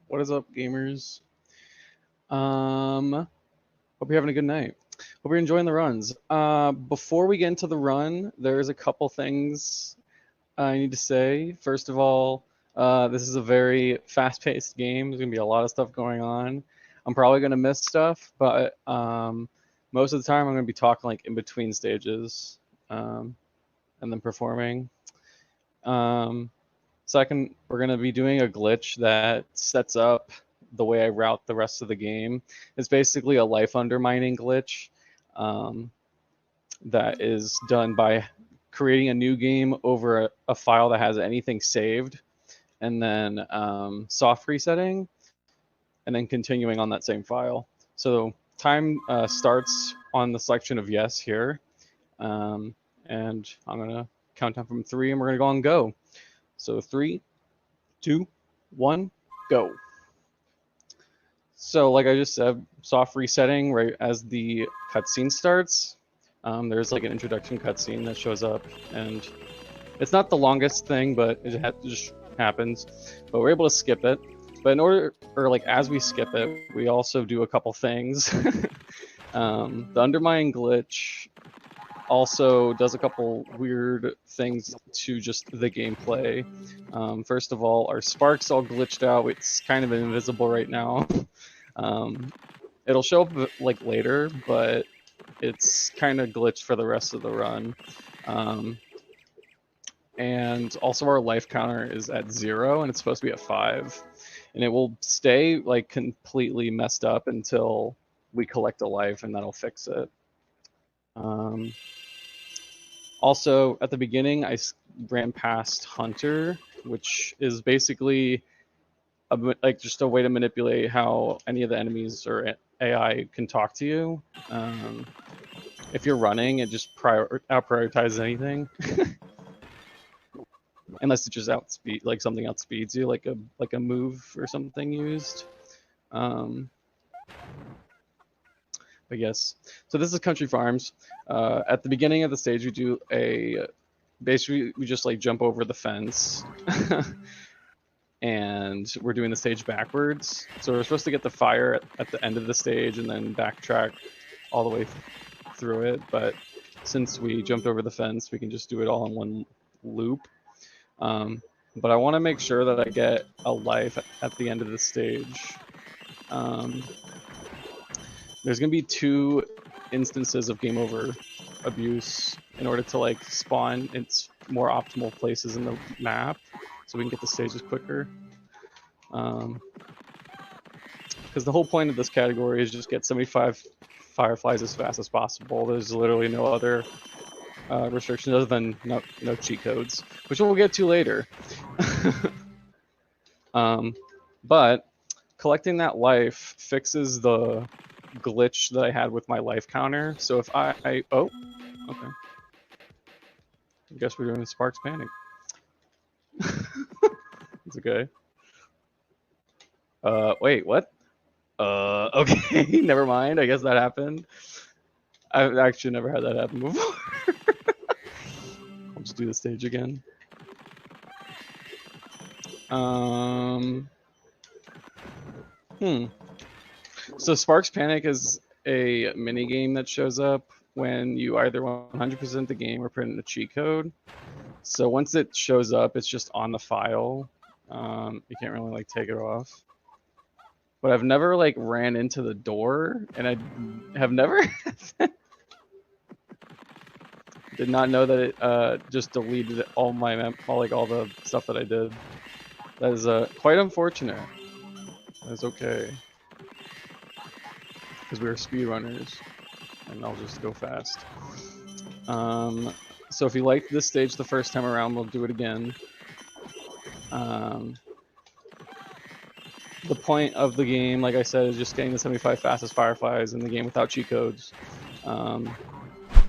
What is up, gamers? Hope you're having a good night. Hope you're enjoying the runs. Before we get into the run, there's a couple things I need to say. First of all, this is a very fast-paced game. There's gonna be a lot of stuff going on. I'm probably gonna miss stuff, but most of the time I'm gonna be talking like in between stages, and then performing. Second, we're going to be doing a glitch that sets up the way I route the rest of the game. It's basically a life undermining glitch that is done by creating a new game over a file that has anything saved, and then soft resetting, and then continuing on that same file. So time starts on the selection of yes here, and I'm going to count down from 3, and we're going to go on go. So 3, 2, 1, go. So like I just said, soft resetting right as the cutscene starts. There's like an introduction cutscene that shows up, and it's not the longest thing, but it just happens. But we're able to skip it. But in order, or like as we skip it, we also do a couple things. The undermining glitch also does a couple weird things to just the gameplay. First of all, our sparks all glitched out. It's kind of invisible right now. It'll show up like later, but it's kind of glitched for the rest of the run. And also our life counter is at 0 and it's supposed to be at 5. And it will stay like completely messed up until we collect a life, and that'll fix it. Also, at the beginning, I ran past Hunter, which is basically like just a way to manipulate how any of the enemies or AI can talk to you. If you're running, it just out-prioritizes anything, unless it just outspeed, like something outspeeds you, like a move or something used. But yes, so this is Country Farms. At the beginning of the stage, we do basically we just like jump over the fence, and we're doing the stage backwards. So we're supposed to get the fire at the end of the stage and then backtrack all the way through it. But since we jumped over the fence, we can just do it all in one loop. But I want to make sure that I get a life at the end of the stage. There's gonna be 2 instances of game over abuse in order to like spawn its more optimal places in the map, so we can get the stages quicker. Because the whole point of this category is just get 75 fireflies as fast as possible. There's literally no other restrictions other than no cheat codes, which we'll get to later. But collecting that life fixes the glitch that I had with my life counter. So if oh, okay. I guess we're doing Sparks Panic. It's okay. Wait, what? Okay, never mind. I guess that happened. I've actually never had that happen before. I'll just do the stage again. So Sparks Panic is a mini game that shows up when you either 100% the game or put in a cheat code. So once it shows up, it's just on the file. You can't really like take it off. But I've never like ran into the door, and I have never did not know that it just deleted all the stuff that I did. That is quite unfortunate. That's okay, because we were speedrunners, and I'll just go fast. So if you liked this stage the first time around, we'll do it again. The point of the game, like I said, is just getting the 75 fastest fireflies in the game without cheat codes. But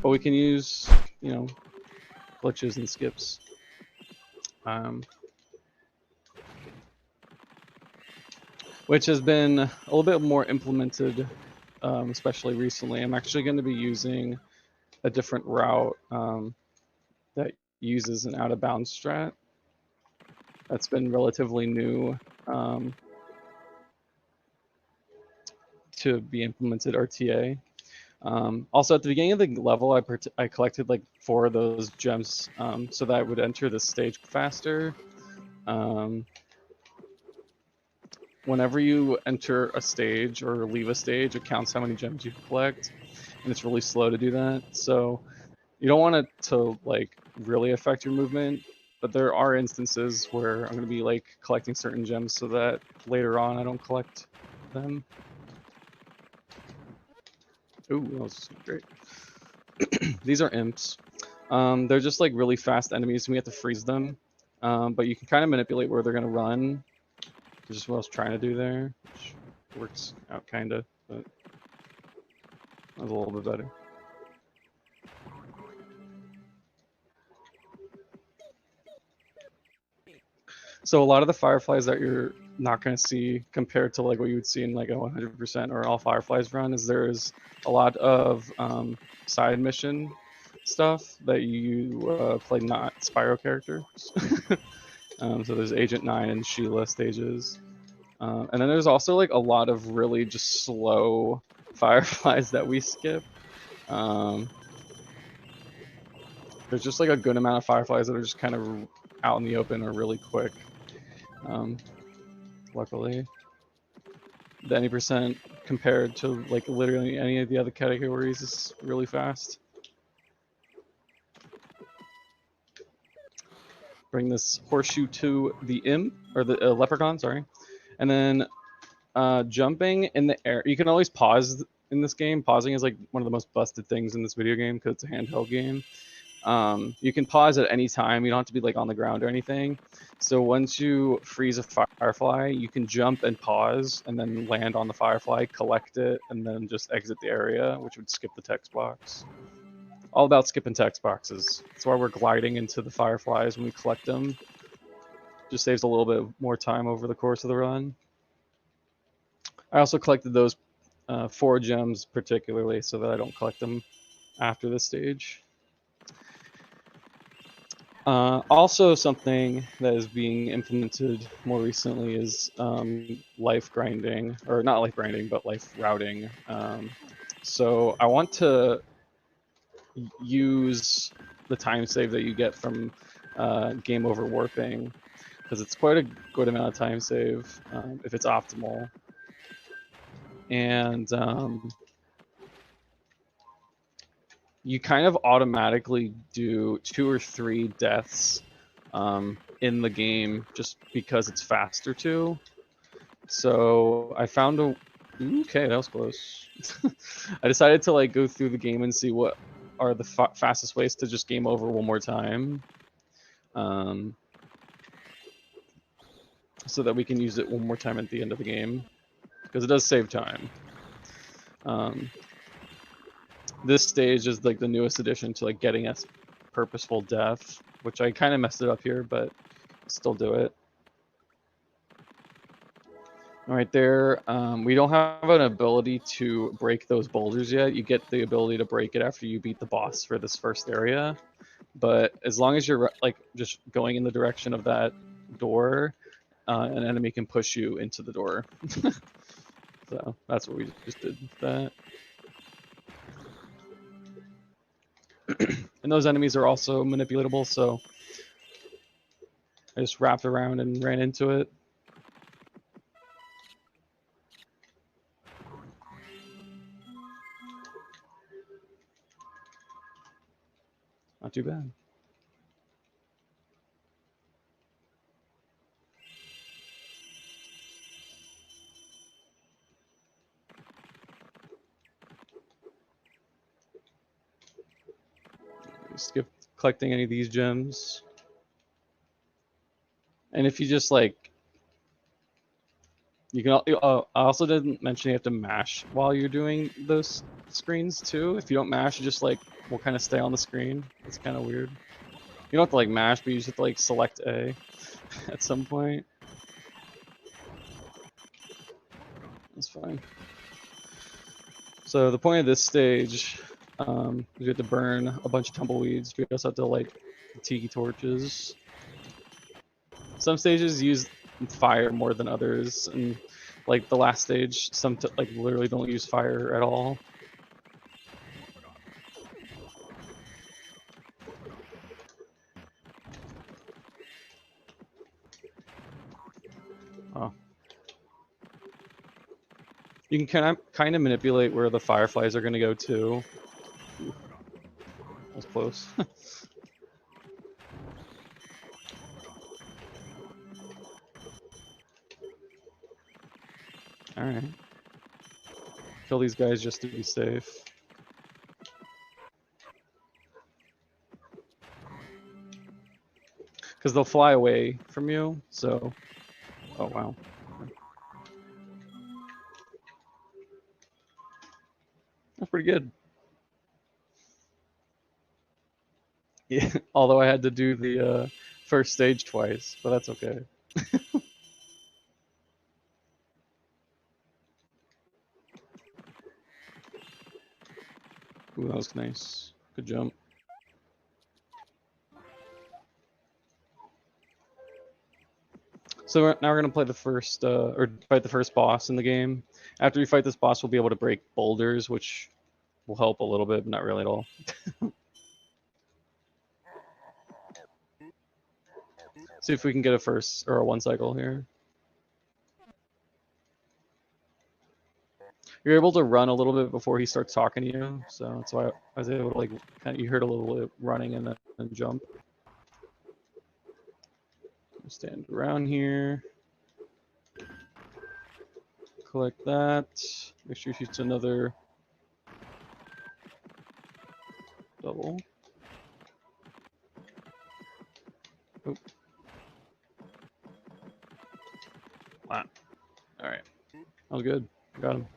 we can use, glitches and skips. Which has been a little bit more implemented, especially recently. I'm actually going to be using a different route that uses an out-of-bounds strat. That's been relatively new. to be implemented RTA. Also, at the beginning of the level, I collected like 4 of those gems so that I would enter the stage faster. Whenever you enter a stage or leave a stage, it counts how many gems you collect, and it's really slow to do that. So you don't want it to like really affect your movement, but there are instances where I'm going to be like collecting certain gems so that later on I don't collect them. Ooh, that was great. These are imps. They're just like really fast enemies, and we have to freeze them. But you can kind of manipulate where they're going to run, which is what I was trying to do there, which works out kind of, but that was a little bit better. So a lot of the fireflies that you're not going to see compared to like what you would see in like a 100% or all fireflies run is there's a lot of side mission stuff that you play not Spyro characters. So there's Agent 9 and Sheila stages. And then there's also like a lot of really just slow fireflies that we skip. There's just like a good amount of fireflies that are just kind of out in the open or really quick. Luckily, the any percent compared to like literally any of the other categories is really fast. Bring this horseshoe to the imp or the leprechaun, sorry, and then jumping in the air. You can always pause in this game. Pausing is like one of the most busted things in this video game because it's a handheld game. You can pause at any time. You don't have to be like on the ground or anything. So once you freeze a firefly, you can jump and pause and then land on the firefly, collect it, and then just exit the area, which would skip the text box. All about skipping text boxes. That's why we're gliding into the fireflies when we collect them. Just saves a little bit more time over the course of the run. I also collected those 4 gems particularly so that I don't collect them after this stage. Also, something that is being implemented more recently is life grinding, or not life grinding, but life routing. So I want to use the time save that you get from game over warping, because it's quite a good amount of time save if it's optimal. And you kind of automatically do 2 or 3 deaths in the game just because it's faster to. So I found a... Okay, that was close. I decided to like go through the game and see what are the fastest ways to just game over one more time. So that we can use it one more time at the end of the game. Because it does save time. This stage is like the newest addition to like getting us purposeful death, which I kind of messed it up here, but still do it. Right there, we don't have an ability to break those boulders yet. You get the ability to break it after you beat the boss for this first area. But as long as you're like just going in the direction of that door, an enemy can push you into the door. So that's what we just did with that. And those enemies are also manipulatable, so I just wrapped around and ran into it. Not too bad. Skip collecting any of these gems. And if you just like, you can. I also didn't mention you have to mash while you're doing those screens too. If you don't mash, you just like will kind of stay on the screen. It's kind of weird. You don't have to like mash, but you just have to like select A at some point. That's fine. So the point of this stage, we have to burn a bunch of tumbleweeds. We also have to light the tiki torches. Some stages use fire more than others, and Like the last stage, like literally don't use fire at all. Oh. You can kind of manipulate where the fireflies are going to go too. Ooh. That was close. Alright. Kill these guys just to be safe. Because they'll fly away from you, so... Oh, wow. That's pretty good. Yeah, although I had to do the first stage twice, but that's okay. Ooh, that was nice. Good jump. So now we're gonna play the first, or fight the first boss in the game. After we fight this boss, we'll be able to break boulders, which will help a little bit, but not really at all. See if we can get a first or a one cycle here. You're able to run a little bit before he starts talking to you, so that's why I was able to like kind of, you heard a little bit running and then jump. Stand around here. Collect that. Make sure he shoots another double. Oh. Wow. Alright. That was good. Got him.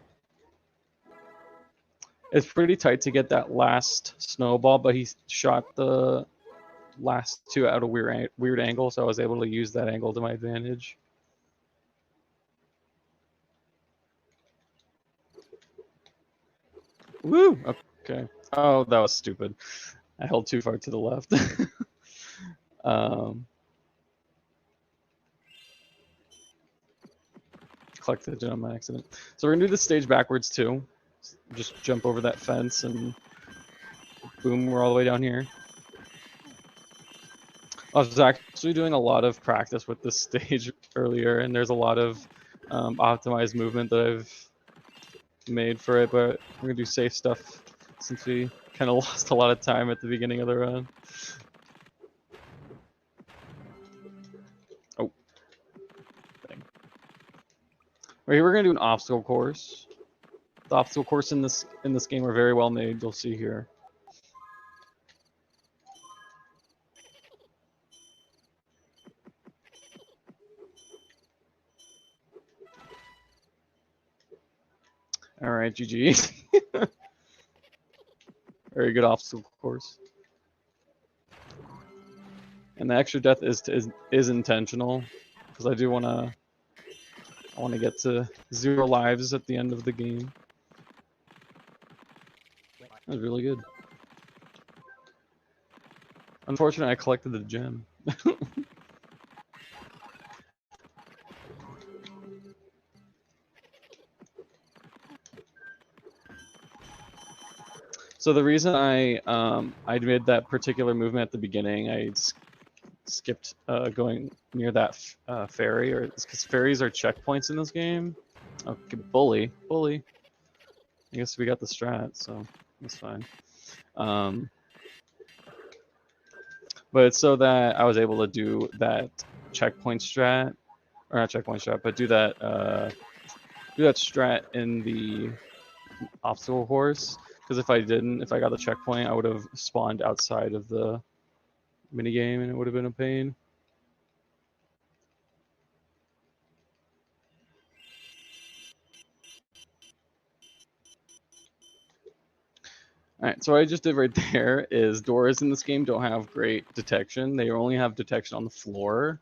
It's pretty tight to get that last snowball, but he shot the last two at a weird angle, so I was able to use that angle to my advantage. Woo! Okay. Oh, that was stupid. I held too far to the left. Collected it on my accident. So we're gonna do this stage backwards too. Just jump over that fence and boom, we're all the way down here. I was actually doing a lot of practice with this stage earlier, and there's a lot of optimized movement that I've made for it, but we're gonna do safe stuff since we kind of lost a lot of time at the beginning of the run. Oh. Dang. Right here we're gonna do an obstacle course. The obstacle course in this game are very well made, you'll see here. Alright, GG. Very good obstacle course. And the extra death is intentional, because I do wanna get to 0 lives at the end of the game. That was really good. Unfortunately, I collected the gem. So the reason I made that particular movement at the beginning, I skipped going near that ferry, or because ferries are checkpoints in this game. Okay, bully. I guess we got the strat, so that's fine. But it's so that I was able to do that checkpoint strat, or not checkpoint strat, but do that strat in the obstacle course. Because if I didn't, if I got the checkpoint, I would have spawned outside of the minigame and it would have been a pain. Alright, so what I just did right there is doors in this game don't have great detection. They only have detection on the floor.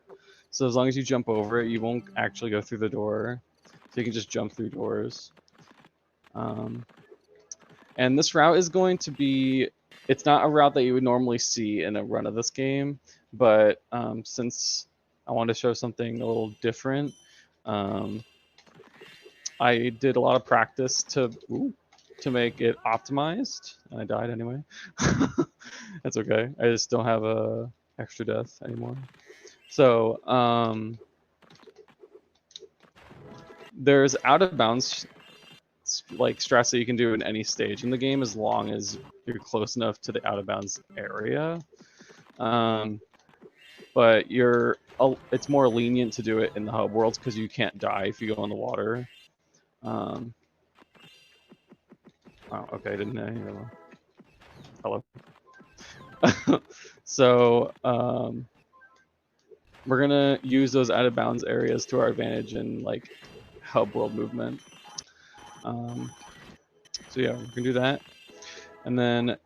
So as long as you jump over it, you won't actually go through the door. So you can just jump through doors. And this route is going to be, it's not a route that you would normally see in a run of this game, but since I want to show something a little different, I did a lot of practice to make it optimized, and I died anyway. That's okay. I just don't have a extra death anymore. So there's out of bounds like strats that you can do in any stage in the game as long as you're close enough to the out of bounds area. But it's more lenient to do it in the hub worlds because you can't die if you go in the water. Oh, okay, didn't I hear that? Hello. So we're gonna use those out of bounds areas to our advantage in like hub world movement. So yeah, we're gonna do that, and then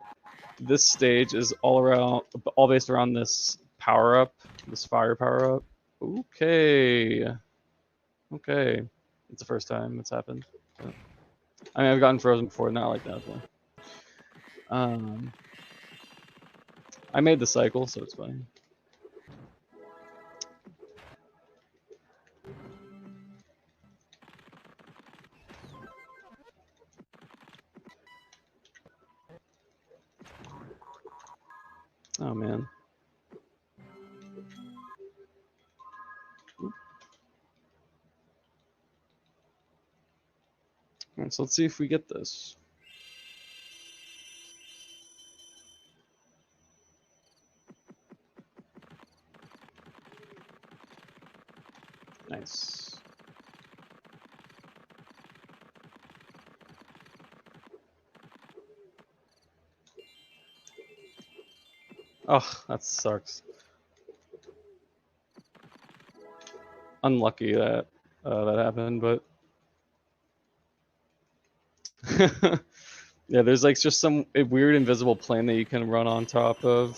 this stage is all based around this power up, this fire power up. Okay, it's the first time it's happened. So, I mean, I've gotten frozen before, not like that though. I made the cycle, so it's fine. Oh man. Alright, so let's see if we get this. Nice. Oh, that sucks. Unlucky that that happened, but yeah, there's like just some weird invisible plane that you can run on top of.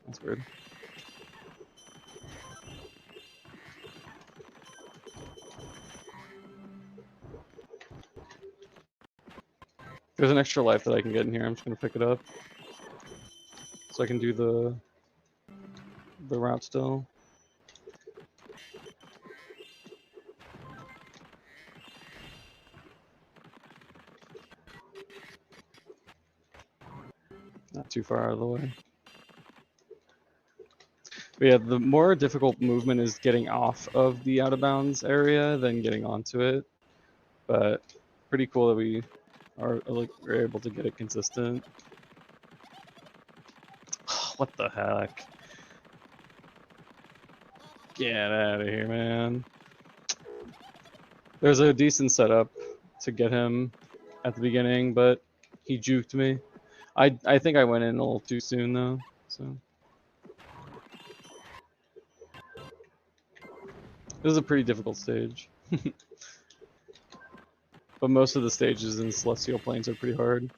That's weird. There's an extra life that I can get in here. I'm just gonna pick it up, so I can do the route still. Not too far out of the way. But yeah, the more difficult movement is getting off of the out of bounds area than getting onto it. But pretty cool that we are able to get it consistent. What the heck? Get out of here, man. There's a decent setup to get him at the beginning, but he juked me. I think I went in a little too soon though. So this is a pretty difficult stage. But most of the stages in Celestial Plains are pretty hard.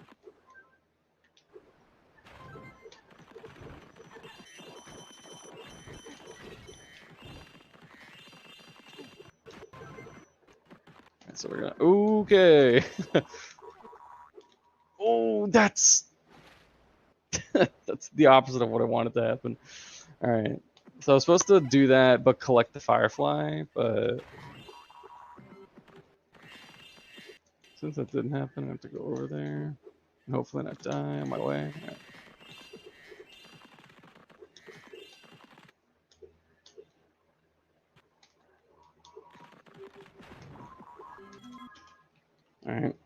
So we're gonna okay. Oh, that's that's the opposite of what I wanted to happen. All right, so I was supposed to do that, but collect the Firefly, but since that didn't happen, I have to go over there and hopefully not die on my way. All right.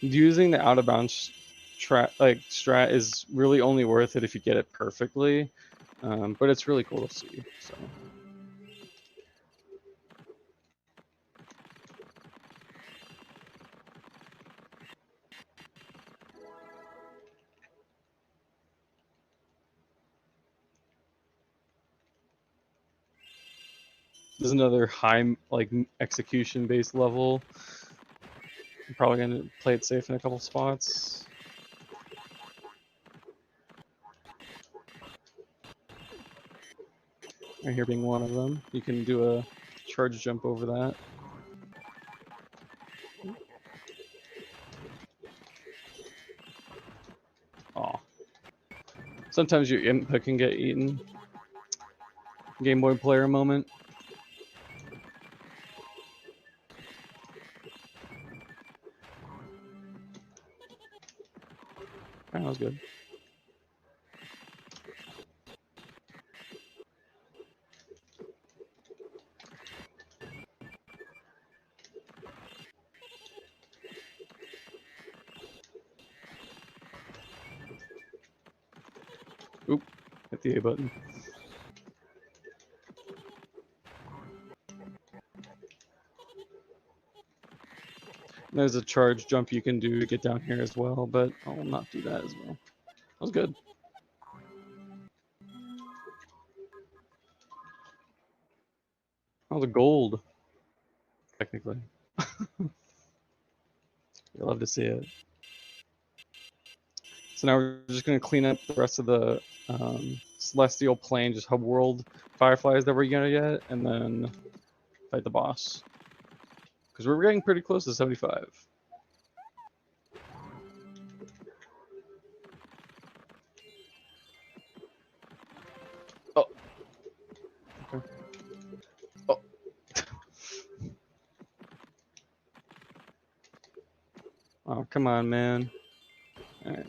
Using the out of bounds strat is really only worth it if you get it perfectly, but it's really cool to see. So. There's another high like execution based level. I'm probably gonna play it safe in a couple spots. Right here being one of them. You can do a charge jump over that. Sometimes your input can get eaten. Game Boy player moment. That was good. Oop, hit the A button. There's a charge jump you can do to get down here as well, but I will not do that as well. That was good. Oh, the gold, technically. You love to see it. So now we're just going to clean up the rest of the celestial plane, just hub world fireflies that we're going to get, and then fight the boss. Because we're getting pretty close to 75. Oh. Okay. Oh. Oh, come on, man. Alright.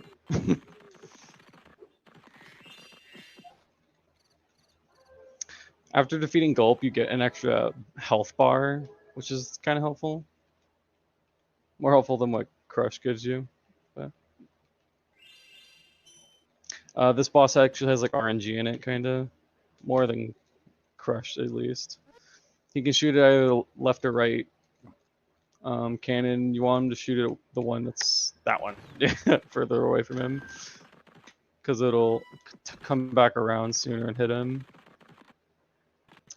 After defeating Gulp, you get an extra health bar, which is kind of helpful. More helpful than what Crush gives you. But, this boss actually has like RNG in it, kind of. More than Crush, at least. He can shoot it either left or right. Cannon, you want him to shoot at the one that's that one, further away from him. Because it'll come back around sooner and hit him.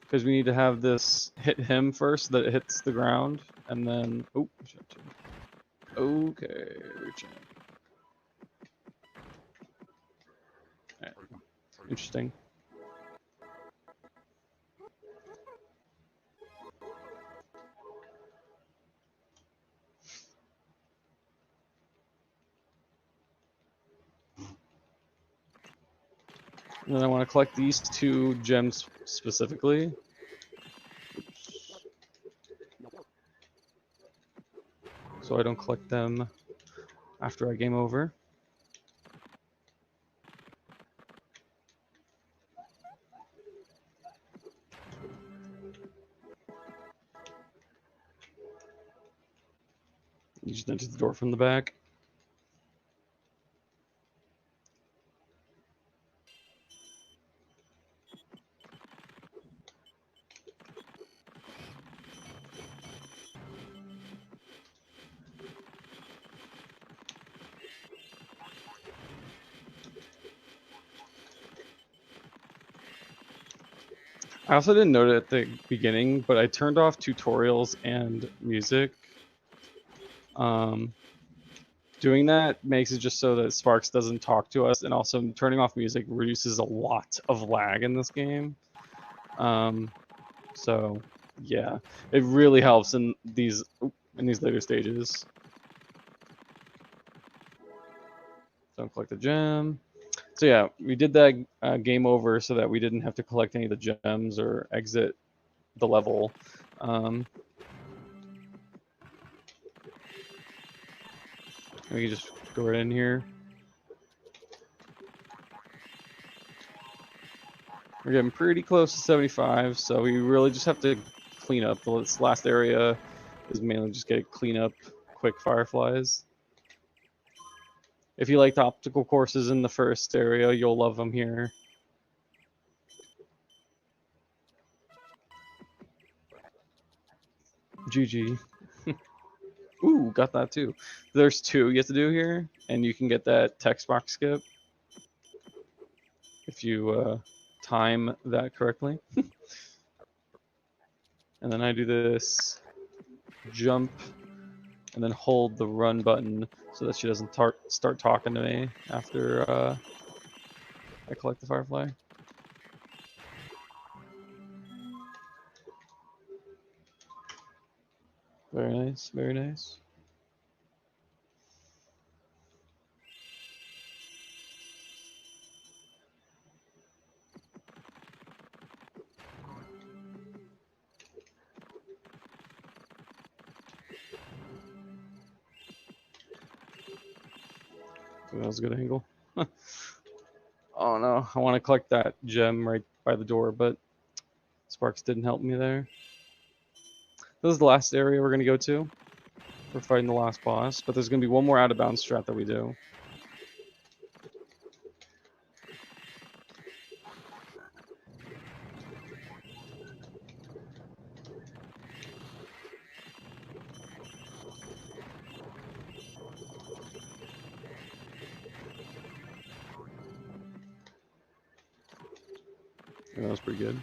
Because we need to have this hit him first, so that it hits the ground, and then oh, okay, reach in. Right. Interesting. And then I want to collect these two gems specifically. So I don't collect them after I game over. You just enter the door from the back. I also didn't note it at the beginning, but I turned off tutorials and music. Doing that makes it just so that Sparks doesn't talk to us, and also turning off music reduces a lot of lag in this game. So yeah, it really helps in these later stages. Don't collect the gem. So yeah, we did that game over so that we didn't have to collect any of the gems or exit the level. We can just go right in here. We're getting pretty close to 75, so we really just have to clean up. This last area is mainly just get clean up quick fireflies. If you liked optical courses in the first area, you'll love them here. GG. Ooh, got that too. There's two you have to do here, and you can get that text box skip if you time that correctly. And then I do this jump and then hold the run button so that she doesn't start talking to me after I collect the firefly. Very nice, very nice. That was a good angle. Oh no, I want to collect that gem right by the door, but Sparks didn't help me there. This is the last area we're going to go to. We're fighting the last boss, but there's going to be one more out of bounds strat that we do. And that was pretty good.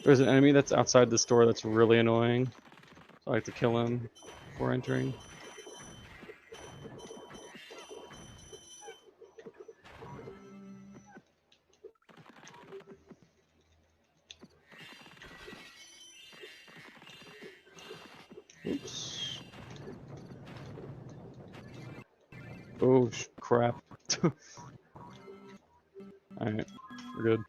There's an enemy that's outside this door that's really annoying. So I like to kill him before entering. Oops. Oh, crap. Alright, we're good.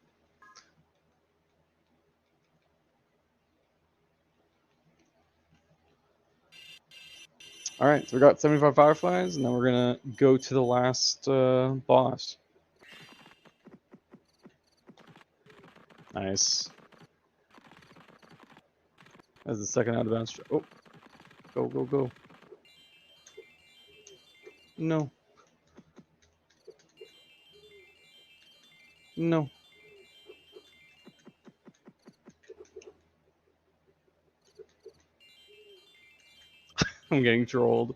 Alright, so we got 75 fireflies, and then we're gonna go to the last boss. Nice. That's the second out of bounds. Oh, go, go, go. No. No. I'm getting trolled.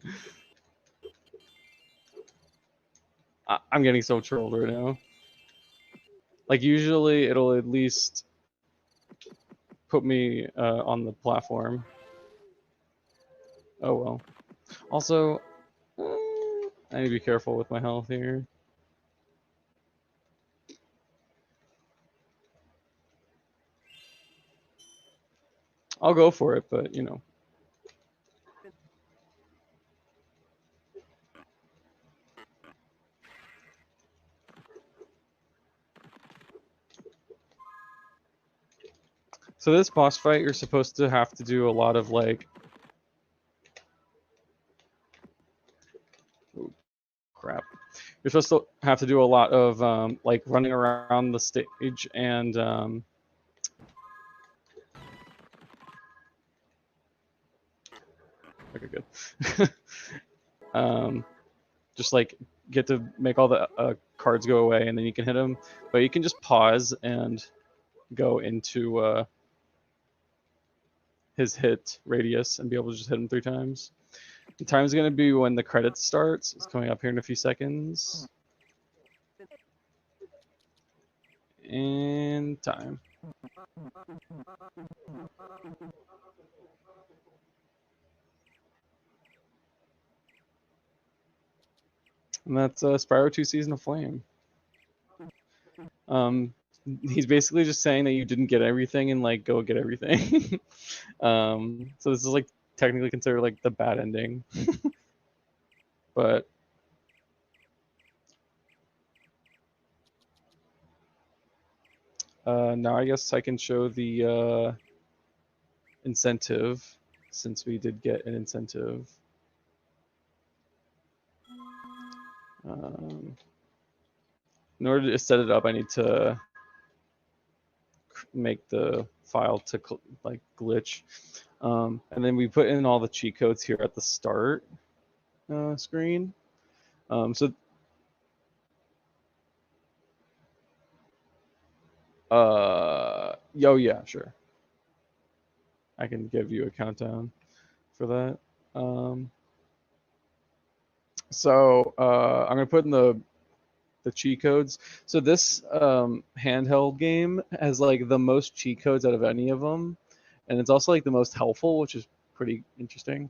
I'm getting so trolled right now. Like, usually it'll at least put me on the platform. Oh well. Also, I need to be careful with my health here. I'll go for it, but you know. So this boss fight, you're supposed to have to do a lot of like... Oh, crap. You're supposed to have to do a lot of like running around the stage and okay, good. Just like get to make all the cards go away, and then you can hit them. But you can just pause and go into his hit radius and be able to just hit him 3 times. The time's going to be when the credits starts. It's coming up here in a few seconds. And time. And that's Spyro 2 Season of Flame. He's basically just saying that you didn't get everything and like go get everything. So this is like technically considered like the bad ending. But now I guess I can show the incentive, since we did get an incentive. In order to set it up, I need to make the file to like glitch, and then we put in all the cheat codes here at the start screen. So yeah, sure. I can give you a countdown for that. So I'm gonna put in the cheat codes. So this handheld game has like the most cheat codes out of any of them, and it's also like the most helpful, which is pretty interesting.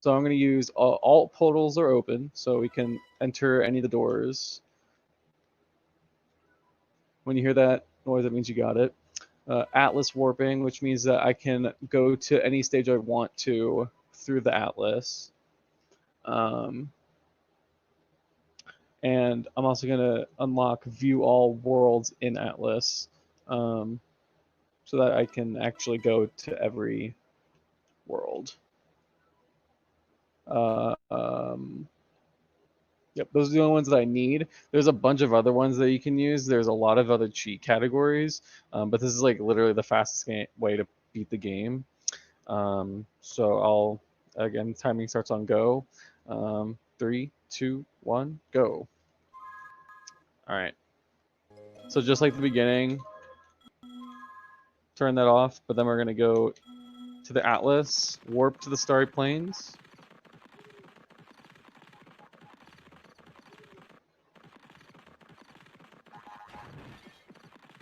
So I'm going to use all portals are open, so we can enter any of the doors. When you hear that noise, that means you got it. Atlas warping, which means that I can go to any stage I want to through the Atlas. And I'm also going to unlock view all worlds in Atlas. So so that I can actually go to every world. Yep, those are the only ones that I need. There's a bunch of other ones that you can use. There's a lot of other cheat categories, but this is like literally the fastest way to beat the game. So I'll, again, timing starts on go. 3, 2, 1, go. All right. So just like the beginning, turn that off, but then we're gonna go to the Atlas, warp to the Starry Plains.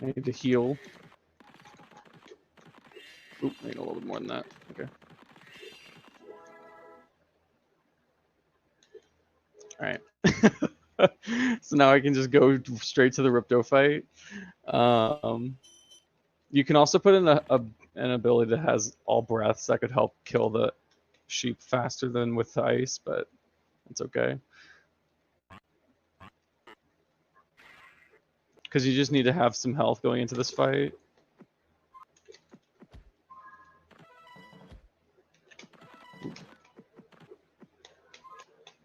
I need to heal. Oop, I need a little bit more than that. Okay. Alright. So now I can just go straight to the Ripto fight. You can also put in an ability that has all breaths that could help kill the sheep faster than with the ice, but it's okay. Because you just need to have some health going into this fight.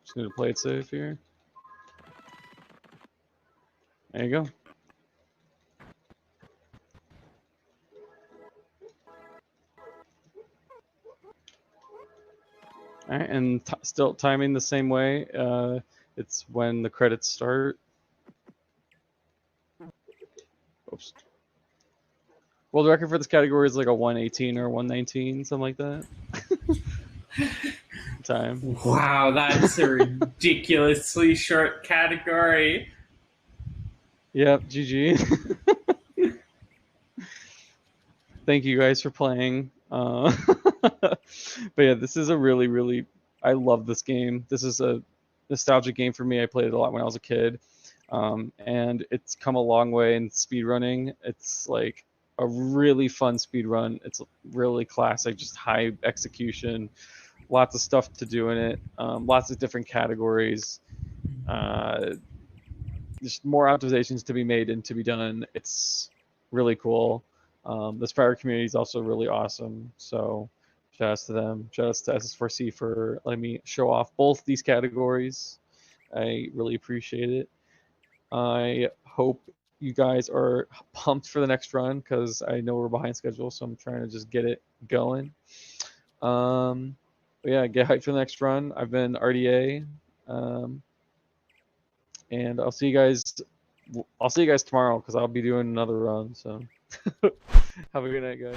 Just need to play it safe here. There you go. All right, and still timing the same way. It's when the credits start. Oops. World record for this category is like a 118 or 119, something like that. Time. Wow, that's a ridiculously short category. Yep, GG. Thank you guys for playing. But yeah, this is a really, really, I love this game. This is a nostalgic game for me. I played it a lot when I was a kid. And it's come a long way in speedrunning. It's like a really fun speedrun. It's really classic, just high execution, lots of stuff to do in it, lots of different categories. Just more optimizations to be made and to be done. It's really cool. The Spyro community is also really awesome. So shout outs to them. Shout outs to SS4C for letting me show off both these categories. I really appreciate it. I hope you guys are pumped for the next run because I know we're behind schedule, so I'm trying to just get it going. But yeah, get hyped for the next run. I've been RDA, and I'll see you guys. I'll see you guys tomorrow because I'll be doing another run. So have a good night, guys.